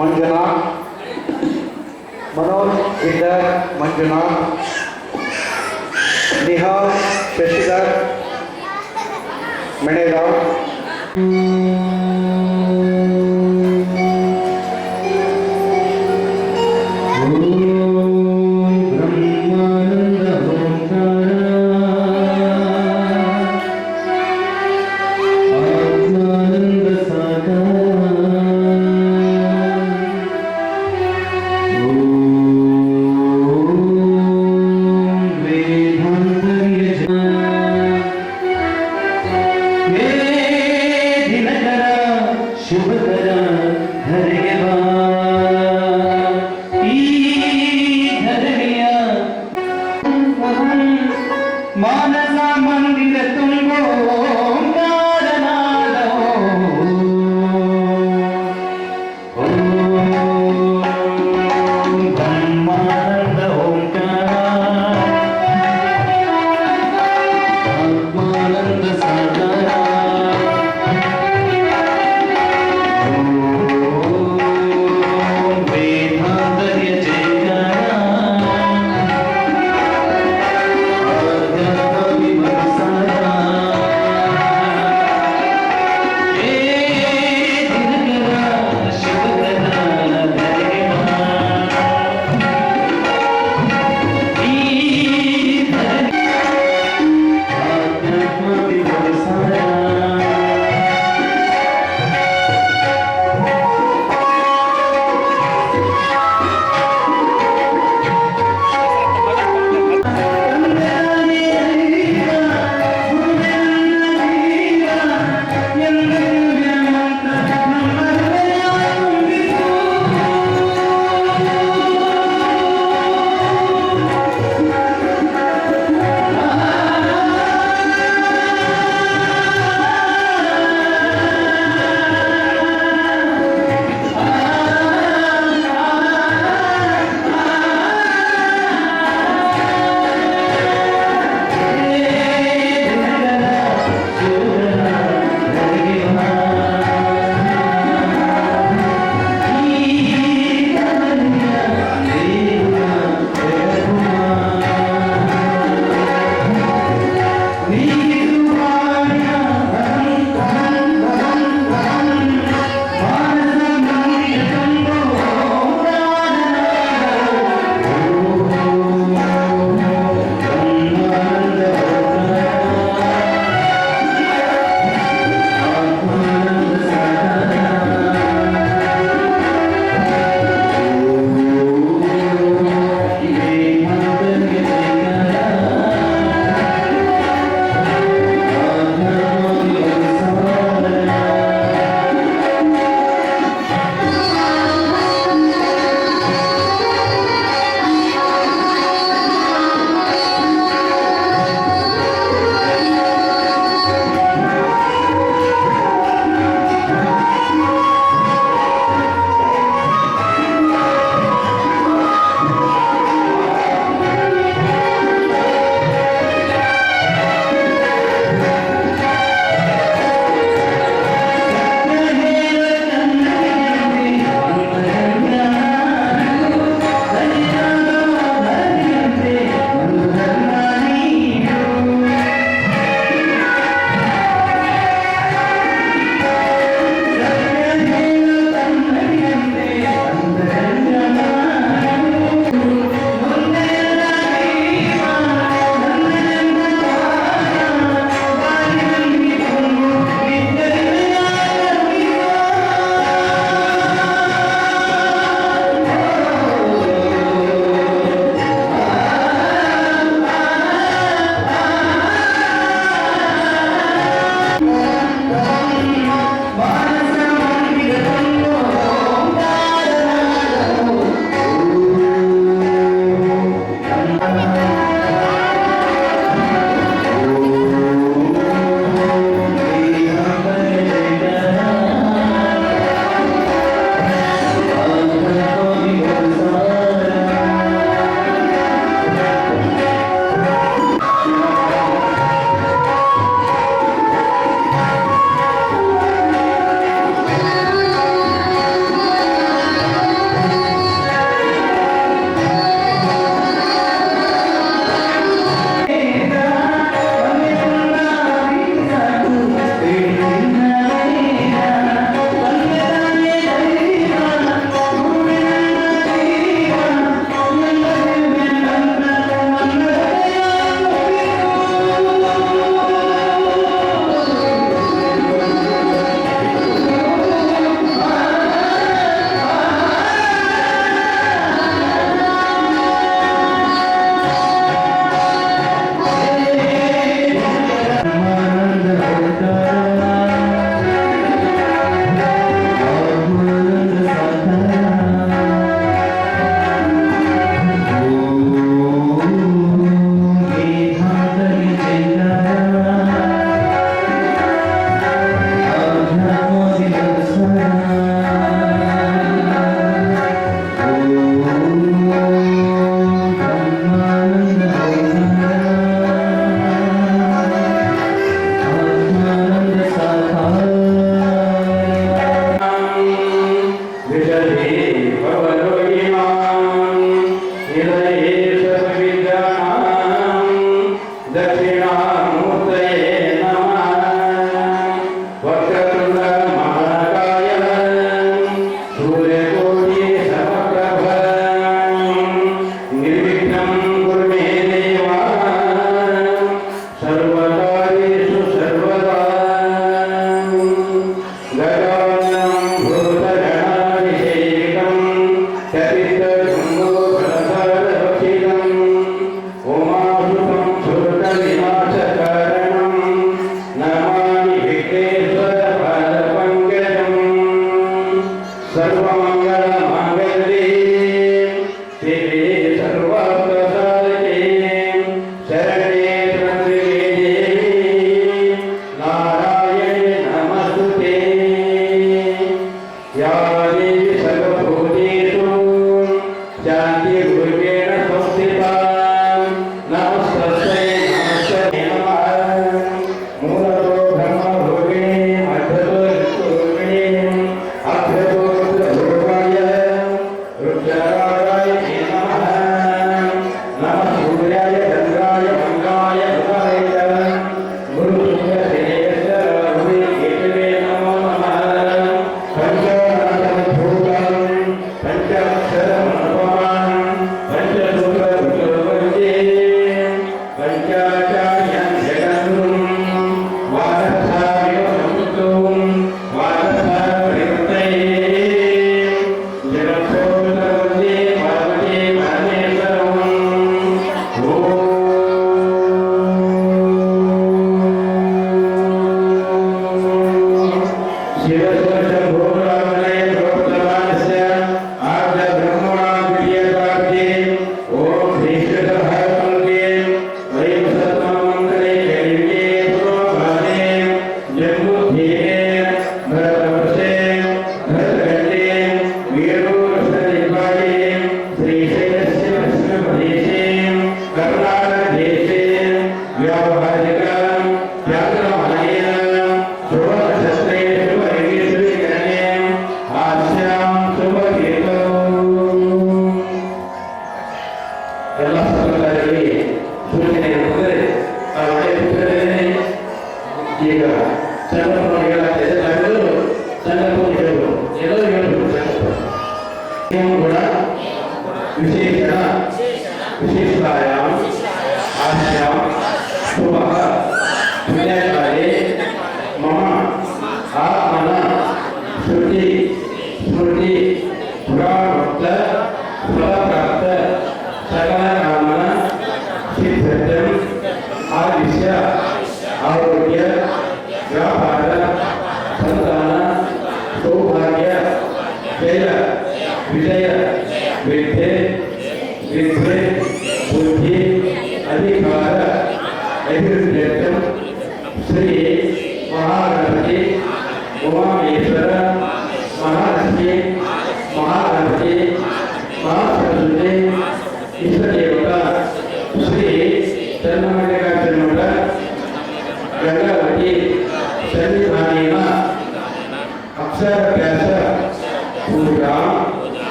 ಮಂಜುನಾಥ್, मनोज इंदर मंजुनाथ, निहाल शशिधर मेणेगांव, दिन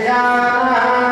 Shana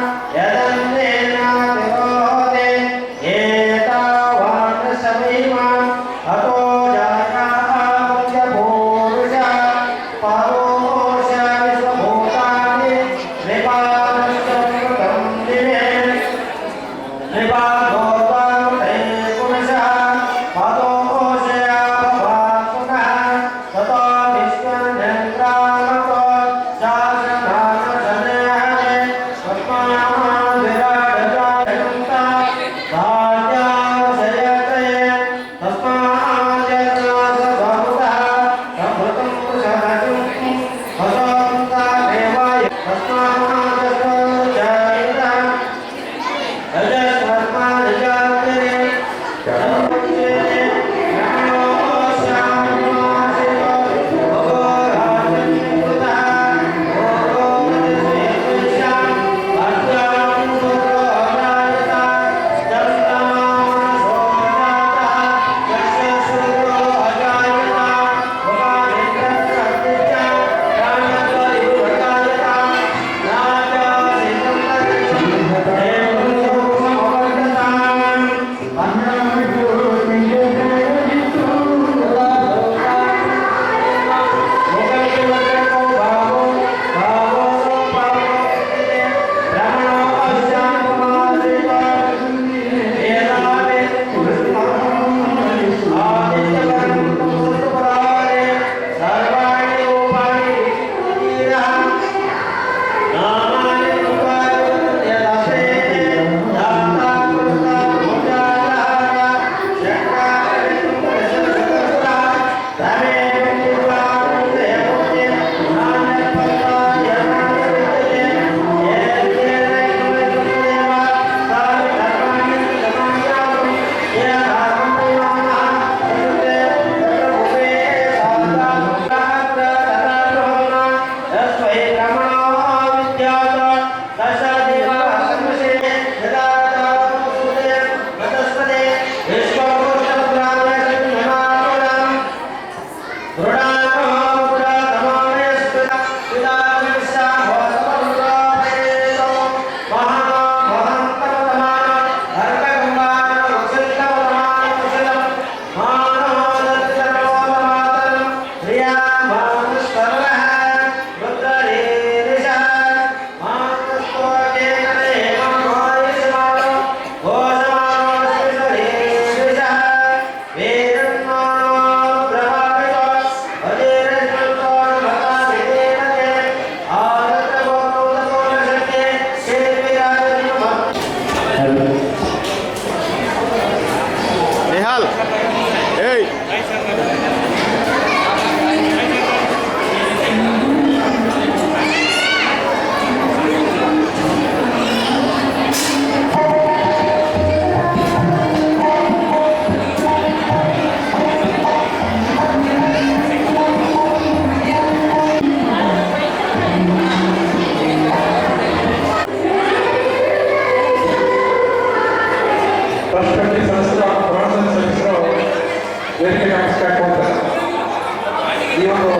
ಈ ಒಂದು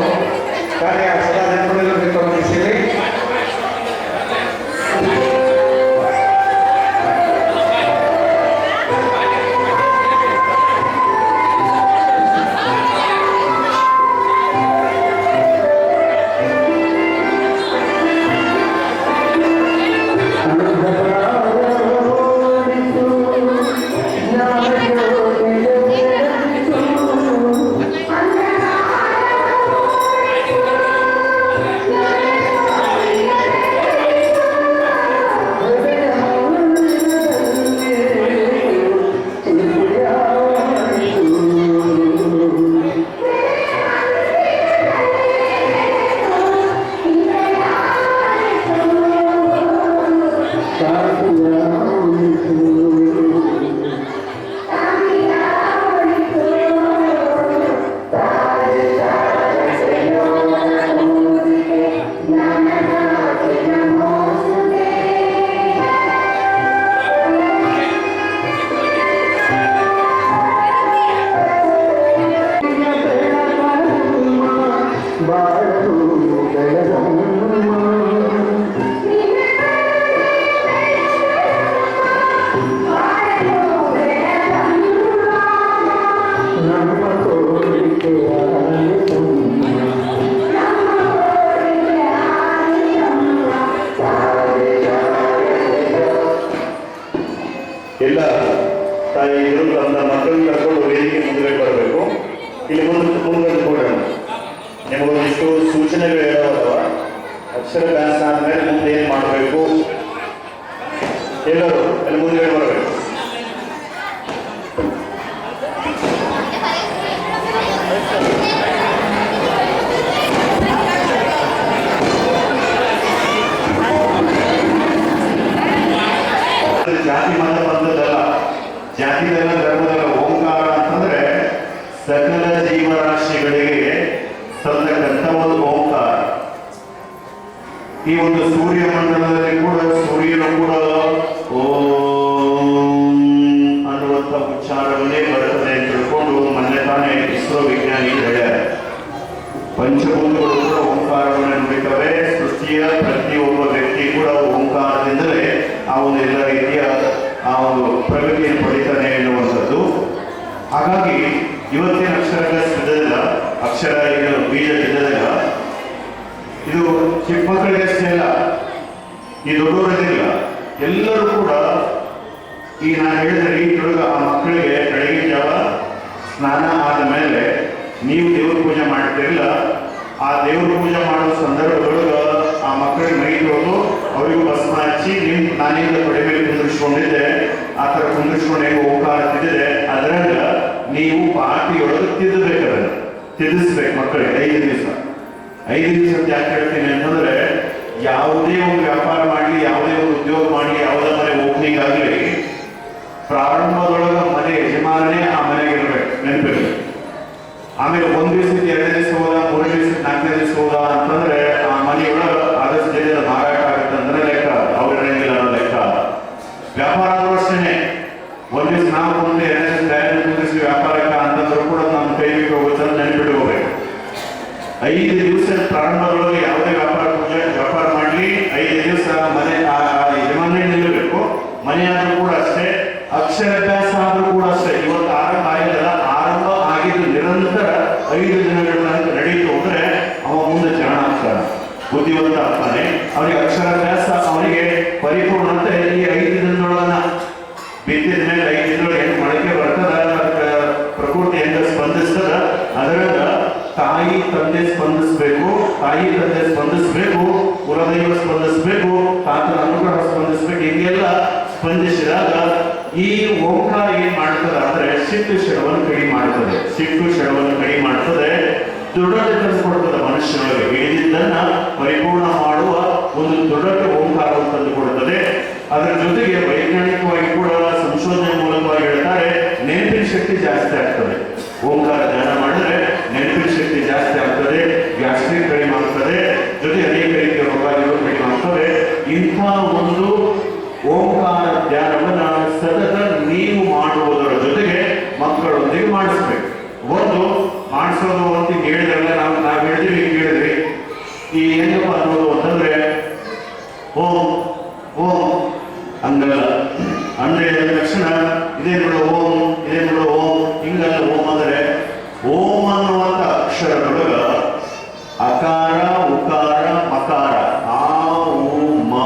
ಕಾರ್ಯ ಸದಾ ನೆನಪಿನಲ್ಲಿರಬೇಕು ಅನ್ನೋ ದಿಸೆಯಲ್ಲಿ ಎಲ್ಲ ತಾಯಿಯರು ತನ್ನ ಮಕ್ಕಳನ್ನ ಕರ್ಕೊಂಡು ವೇದಿಕೆ ಮುಂದೆ ಬರಬೇಕು. ಇಲ್ಲಿ ಮುಂದೆ ಕೊಡೋಣ. ನಿಮಗೊಂದಿಷ್ಟು ಸೂಚನೆಗಳು ಹೇಳೋದವ. ಅಕ್ಷರಾಭ್ಯಾಸ ಆದ್ಮೇಲೆ ಮುಂದೆ ಏನು ಮಾಡಬೇಕು ಎಲ್ಲರೂ ಅಲ್ಲಿ ಮುಂದೆ ಬರಬೇಕು. ಜಾತಿ ಮತ ಬಂದದಲ್ಲ, ಜಾತಿದಲ್ಲ, ಧರ್ಮದಲ್ಲ. ಓಂಕಾರ ಅಂತಂದ್ರೆ ಸಕಲ ಜೀವರಾಶಿಗಳಿಗೆ ಸಲ್ಲತಕ್ಕಂಥ ಒಂದು ಓಂಕಾರ. ಈ ಒಂದು ಸೂರ್ಯ ಮಂಡಲದಲ್ಲಿ ಕೂಡ ಸೂರ್ಯನು ಕೂಡ ಓಂ ಅನ್ನುವಂಥ ಉಚ್ಚಾರವನ್ನೇ ಬರುತ್ತದೆ ಅಂತ ತಿಳ್ಕೊಂಡು ಮೊನ್ನೆ ತಾನೇ ಇಸ್ರೋ ವಿಜ್ಞಾನಿ ಹೇಳ್ಯಾರ. ಪಂಚಭೂತಗಳು ಕೂಡ ಓಂಕಾರವನ್ನು ನುಡಿತವೆ. ಸೃಷ್ಟಿಯ ಪ್ರತಿಯೊಬ್ಬ ವ್ಯಕ್ತಿ ಕೂಡ ಓಂಕಾರದಿಂದಲೇ ಆ ಒಂದು ಎಲ್ಲ ರೀತಿಯ ಆ ಒಂದು ಪ್ರಗತಿಯನ್ನು ಪಡಿತಾನೆ ಎನ್ನುವಂಥದ್ದು. ಹಾಗಾಗಿ ಇವತ್ತಿನ ಅಕ್ಷರಾಭ್ಯಾಸ ಇದ್ದದಿಲ್ಲ, ಅಕ್ಷರ ಏನು ಬೀಜ ಇದ್ದದಿಲ್ಲ. ಇದು ಚಿಕ್ಕ ಮಕ್ಕಳಿಗೆ ಅಷ್ಟೇ ಇಲ್ಲ, ಈ ದೊಡ್ಡವರಿಗಿಲ್ಲ, ಎಲ್ಲರೂ ಕೂಡ ಈ ನಾನು ಹೇಳಿದ ರೀತಿಯೊಳಗೆ ಆ ಮಕ್ಕಳಿಗೆ ಬೆಳಗಿನ ಜಾವ ಸ್ನಾನ ಆದ ಮೇಲೆ ನೀವು ದೇವ್ರ ಪೂಜೆ ಮಾಡ್ತಿರಲಿಲ್ಲ, ಆ ದೇವ್ರ ಪೂಜೆ ಮಾಡೋ ಸಂದರ್ಭದೊಳಗೆ ಆ ಮಕ್ಕಳಿಗೆ ಮೈ ತೊಳೆದು ಅವರಿಗೂ ಭಸ್ಮ ಹಚ್ಚಿ ನಾನೀಗ ತೊಡೆ ಮೇಲೆ ಕುಂದಿರಿಸ್ಕೊಂಡಿದ್ದೆ, ಆ ಥರ ಕುಂದಿರಿಸ್ಕೊಂಡು ಹೆಂಗೆ ಓಂಕಾರ ತಿದ್ದಿದೆ ಅದರಂಗ ನೀವು ಪಾಟಿಯೊಳಗೆ ತಿದ್ದಬೇಕು. ತಿದ್ದಿಸ್ಬೇಕು ಮಕ್ಕಳಿಗೆ 5 ದಿವಸ. 5 ದಿವಸ ಯಾಕೆ ಹೇಳ್ತೀನಿ ಅಂತಂದ್ರೆ, ಯಾವುದೇ ಒಂದು ವ್ಯಾಪಾರ ಮಾಡಲಿ, ಯಾವುದೇ ಒಂದು ಉದ್ಯೋಗ ಮಾಡಲಿ, ಯಾವುದೇ ಮನೆ ಓಪನಿಂಗ್ ಆಗಲಿ, ಪ್ರಾರಂಭದೊಳಗೆ ಮನೆ ಯಜಮಾನನೇ ಆ ಮನೆಗೆ ಇರಬೇಕು, ನೆನಪಿರಲಿ. ಆಮೇಲೆ 1 ದಿವಸಕ್ಕೆ 2 ದಿವಸ ಹೋದ, 3 ದಿವಸಕ್ಕೆ 4ನೇ ದಿವಸ ಹೋದ ಅಂತಂದ್ರೆ ಆ ಮನೆಯೊಳಗೆ ಆದಷ್ಟು ಬೇಗ ಮಾರಾಟ ಆಗುತ್ತೆ ಅಂದ್ರೆ ಲೆಕ್ಕ, ಅವ್ರು ಇರಂಗಿಲ್ಲ ಅನ್ನೋ ಲೆಕ್ಕ. ವ್ಯಾಪಾರ ಆದ್ರೂ ಅಷ್ಟೇನೆ, 1 ದಿವಸ ನಾವು ಮುಂದೆ 2 ದಿವಸ ತಯಾರಿ ಕುಂದಿಸಿ ವ್ಯಾಪಾರಕ್ಕೆ ಅಂತಂದ್ರೂ ಕೂಡ ನಮ್ಮ ಕೈ ಬಿಟ್ಟು ಹೋಗುತ್ತೆ ಅಂತ ನೆನ್ಪಿಟ್ಕೋಬೇಕು. 5 ದಿವಸ ಪ್ರಾರಂಭದೊಳಗೆ ಯಾವುದೇ ವ್ಯಾಪಾರ ಮಾಡಲಿ 5 ದಿವಸ ಮನೆ ಯಜಮಾನೇ ನಿಲ್ಲಬೇಕು. ಮನೆ ಆದ್ರೂ ಕೂಡ ಅಷ್ಟೇ, ಅಕ್ಷರಾಭ್ಯಾಸ ಆದ್ರೂ ಕೂಡ ಅಷ್ಟೇ. ಇವತ್ತು ಆರಂಭ ಆಗಿಲ್ಲ, ಆರಂಭ ಆಗಿದ್ದು ನಿರಂತರ 5 ದಿನಗಳ ನಡೀತು ಅಂದ್ರೆ ಅವ ಮುಂದೆ ಚರಣ ಆಗ್ತಾನೆ, ಬುದ್ಧಿವಂತ ಆಗ್ತಾನೆ. ಅವನಿಗೆ ಅಕ್ಷರಾಭ್ಯಾಸ ಅವನಿಗೆ ಪರಿಪೂರ್ಣತೆ ಈ 5 ದಿನದೊಳಗನ ಬಿತ್ತಿದ ಮೇಲೆ 5 ದಿನದೊಳಗೆ ಹೆಂಗ್ ಮೊಳಕೆ ಬರ್ತದ, ಪ್ರಕೃತಿ ಹೆಂಗ ಸ್ಪಂದಿಸ್ತದ, ಅದರಿಂದ ತಾಯಿ ತಂದೆ ಸ್ಪಂದಿಸ್ಬೇಕು, ಕುಲದೈವ ಸ್ಪಂದಿಸ್ಬೇಕು, ತಾತನ ಅನುಗ್ರಹ ಸ್ಪಂದಿಸ್ಬೇಕು. ಹೀಗೆಲ್ಲ ಸ್ಪಂದಿಸಿದಾಗ ಈ ಓಂಕಾರ ಏನ್ ಮಾಡ್ತದ ಅಂದ್ರೆ ಸಿಟ್ಟು ಶಡವನ್ನು ಕಡಿಮೆ ಮಾಡ್ತದೆ, ದೃಢತೆ ತಂದುಕೊಡ್ತದೆ. ಮನುಷ್ಯನೊಳಗೆ ಇಳಿದಿದ್ದನ್ನ ಪರಿಪೂರ್ಣ ಮಾಡುವ ಒಂದು ದೃಢತೆ ಓಂಕಾರವನ್ನು ತಂದುಕೊಡುತ್ತದೆ. ಅದರ ಜೊತೆಗೆ ವೈಜ್ಞಾನಿಕವಾಗಿ ಕೂಡ ಸಂಶೋಧನೆ ಮೂಲಕವಾಗಿ ಹೇಳ್ತಾರೆ, ನೆನಪಿನ ಶಕ್ತಿ ಜಾಸ್ತಿ ಆಗ್ತದೆ. ಓಂಕಾರ ಧ್ಯಾನ ಮಾಡಿದ್ರೆ ನೆನಪಿನ ಶಕ್ತಿ ಜಾಸ್ತಿ ಆಗ್ತದೆ, ಗ್ಯಾಸ್ಟ್ರಿಕ್ ಕಡಿಮೆ ಆಗ್ತದೆ, ಜೊತೆ ಅನೇಕ ರೀತಿಯ ರೋಗಗಳು ಕಡಿಮೆ ಆಗ್ತವೆ. ಇಂಥ ಒಂದು ಓಂಕಾರ ಧ್ಯಾನವನ್ನ ಸತತ ನೀವು ಮಾಡುವುದರ ಜೊತೆಗೆ ಮಕ್ಕಳೊಂದಿಗೆ ಮಾಡಿಸ್ಬೇಕು. ಒಂದು ಮಾಡಿಸೋದು ಅಂತ ಹೇಳಿದ್ರಲ್ಲ, ನಾವು ಅಕ್ಷರದೊಳಗ ಅಕಾರ ಉಕಾರ ಮಕಾರ ಆ ಉ ಮ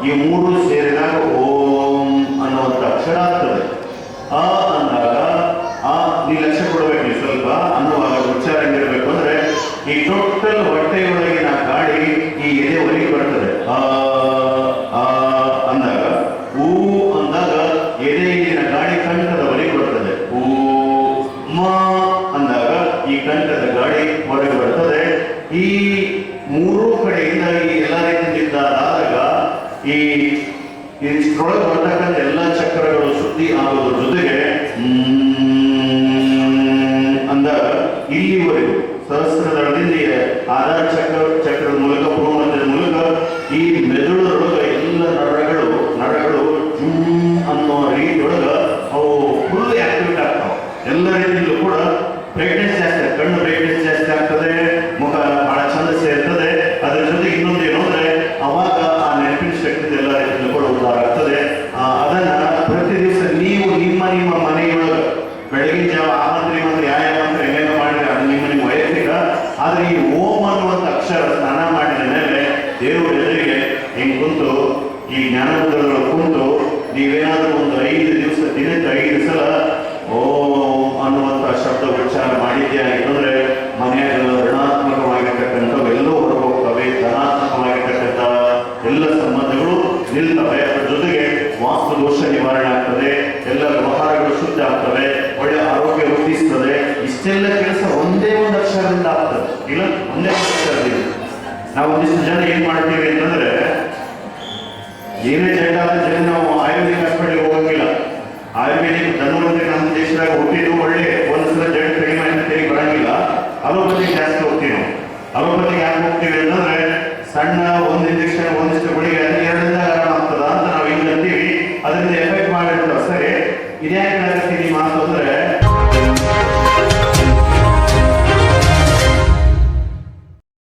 ಈ ಮೂರು ಸೇರಿದಾಗ ಓಂ ಅನ್ನುವಂಥ ಅಕ್ಷರ ಆಗ್ತದೆ. ಅ ಅಂದಾಗ ಆ ನೀವು ಲಕ್ಷ್ಯ ಕೊಡಬೇಕು, ನೀವು ಸ್ವಲ್ಪ ಅನ್ನುವಾಗ ಉಚ್ಚಾರ ಹೆಂಗಿರ್ಬೇಕು ಅಂದ್ರೆ ಈ ಟೋಟಲ್ ಹೊಟ್ಟೆಯೊಳಗಿನ ಗಾಳಿ ಈ ಎದೆವರೆಗೆ ಬರ್ತದೆ. ಆ ಅಂದಾಗ ಊ ಅಂದಾಗ ಎದೆಯಲ್ಲಿನ ಗಾಳಿ ಕಂಠದವರೆಗೆ ಬರ್ತದೆ. ಊ ಮ ಅಂದಾಗ ಈ ಕಂಠದ ಗಾಳಿ ಹೊರಗೆ ಬರ್ತದೆ. ಈ ಮೂರೂ ಕಡೆಯಿಂದ ಈ ಎಲ್ಲ ರೀತಿಯಿಂದಾದಾಗ ಈ ಇಷ್ಟರೊಳಗೆ ಬರ್ತಕ್ಕಂಥ ಎಲ್ಲ ಚಕ್ರಗಳು ಶುದ್ಧಿ ಆಗೋದ್ರ ಜೊತೆಗೆ ಅಂದಾಗ ಇಲ್ಲಿವರೆಗೂ ಸಹಸ್ರದಳದಿಂದ ಆಧಾರ ಚಕ್ರದ ಮೂಲಕ ಭ್ರೂಣದ ಮೂಲಕ ಈ ಮೆದುಳೊಳಗ ಎಲ್ಲ ನರಗಳು ಅನ್ನೋ ರೀತಿಯೊಳಗ ಅವು ಫುಲ್ ಆಕ್ಟಿವೇಟ್ ಆಗ್ತಾವ. ಎಲ್ಲ ರೀತಿಯಲ್ಲೂ ಕೂಡ ಬ್ರೈಟ್ನೆಸ್ ಜಾಸ್ತಿ ಆಗ್ತದೆ, ಕಣ್ಣು ಬ್ರೈಟ್ನೆಸ್ ಜಾಸ್ತಿ ಆಗ್ತದೆ, ಮುಖ ಬಹಳ ಚಂದ ಸೇರ್ತದೆ. ಅದ್ರ ಜೊತೆಗೆ ಇನ್ನೊಂದು ಏನು ಅಂದ್ರೆ ಅವಾಗ ಆ ನೆನಪಿನ ಶಕ್ತಿ ಎಲ್ಲ ರೀತಿಯಲ್ಲೂ ಕೂಡ ಉದ್ಧಾರ ಆಗ್ತದೆ. ಅದನ್ನ ಪ್ರತಿ ದಿವಸ ನೀವು ನಿಮ್ಮ ಮನೆಯೊಳಗ ಬೆಳಗಿನ ಜಾವ ಆಮಂತ್ರಿ ಮಂತ್ರ ಯಾವ್ಯಾವ ಮಂತ್ರ ಏನೇನೋ ಮಾಡಿದ್ರೆ ಅದು ನಿಮ್ಮ ವೈಯಕ್ತಿಕ. ಆದ್ರೆ ಈ ಓಂ ಅನ್ನುವಂಥ ಅಕ್ಷರ ಸ್ನಾನ ಮಾಡಿದ ಮೇಲೆ ದೇವರ ಎದುರಿಗೆ ಹಿಂಗೆ ಕುಂತು ಈ ಜ್ಞಾನೋದಯಗಳು ಕುಂತು ನೀವೇನಾದ್ರೂ ಒಂದು 5 ದಿವಸ ದಿನಕ್ಕೆ 5 ಸಲ ಓಂ ಅನ್ನುವಂಥ ಶಬ್ದ ಉಚ್ಚಾರ ಮಾಡಿದ್ದೆ ಆಗಿದ್ರೆ ಮನೆಯಾಗ ಋಣಾತ್ಮಕವಾಗಿರ್ತಕ್ಕಂಥವು ಎಲ್ಲವೂ ಹೊರಗೋಗ್ತವೆ, ಧನಾತ್ಮಕವಾಗಿರ್ತಕ್ಕಂಥ ಎಲ್ಲ ಸಂಬಂಧಗಳು ನಿಲ್ತವೆ. ಅದರ ಜೊತೆಗೆ ವಾಸ್ತು ದೋಷ ನಿವಾರಣೆ ಆಗ್ತದೆ, ಎಲ್ಲ ವ್ಯವಹಾರಗಳು ಶುದ್ಧ ಆಗ್ತವೆ, ಒಳ್ಳೆ ಆರೋಗ್ಯ ವೃದ್ಧಿಸ್ತದೆ. ಇಷ್ಟೆಲ್ಲ ಕೆಲಸ ಒಂದೇ ಒಂದು ಅಕ್ಷರದಿಂದ ಆಗ್ತದೆ, ಇಲ್ಲ ಒಂದೇ ಒಂದು ಅಕ್ಷರದಿಂದ. ನಾವು ಒಂದಿಷ್ಟು ಜನ ಏನ್ ಮಾಡ್ತೀವಿ ಅಂತಂದ್ರೆ ಏನೇ ಜನ ನಾವು ಆಯುರ್ವೇದಿಕ್ ಹಾಸ್ಪಿಟಲ್ಗೆ ಹೋಗಂಗಿಲ್ಲ. ಆಯುರ್ವೇದಿಕ್ ಧನ್ವಂತರಿ ನಮ್ಮ ದೇಶದಾಗ ಹುಟ್ಟಿದ್ದು ಒಳ್ಳೆ ಒಂದ್ಸಲ ಜಡ್ ಕಡಿಮೆ ಅಂತ ಬರಂಗಿಲ್ಲ. ಅಲೋಪತಿಗೆ ಜಾಸ್ತಿ ಹೋಗ್ತೀವಿ ನಾವು. ಅಲೋಪತಿಗೆ ಯಾಕೆ ಹೋಗ್ತೀವಿ ಅಂತಂದ್ರೆ ಸಣ್ಣ ಒಂದು ಇಂಜೆಕ್ಷನ್ ಒಂದಿಷ್ಟು ಗುಳಿಗೆ 2 ದಿನದಾಗ ಆರಾಮ ಆಗ್ತದ ಅಂತ ನಾವು ಹಿಂಗೆ ಅಂತೀವಿ. ಅದರಿಂದ ಎಫೆಕ್ಟ್ ಮಾಡಿರ್ತಾವ. ಸರಿ, ಇದ್ಯಾಕೆ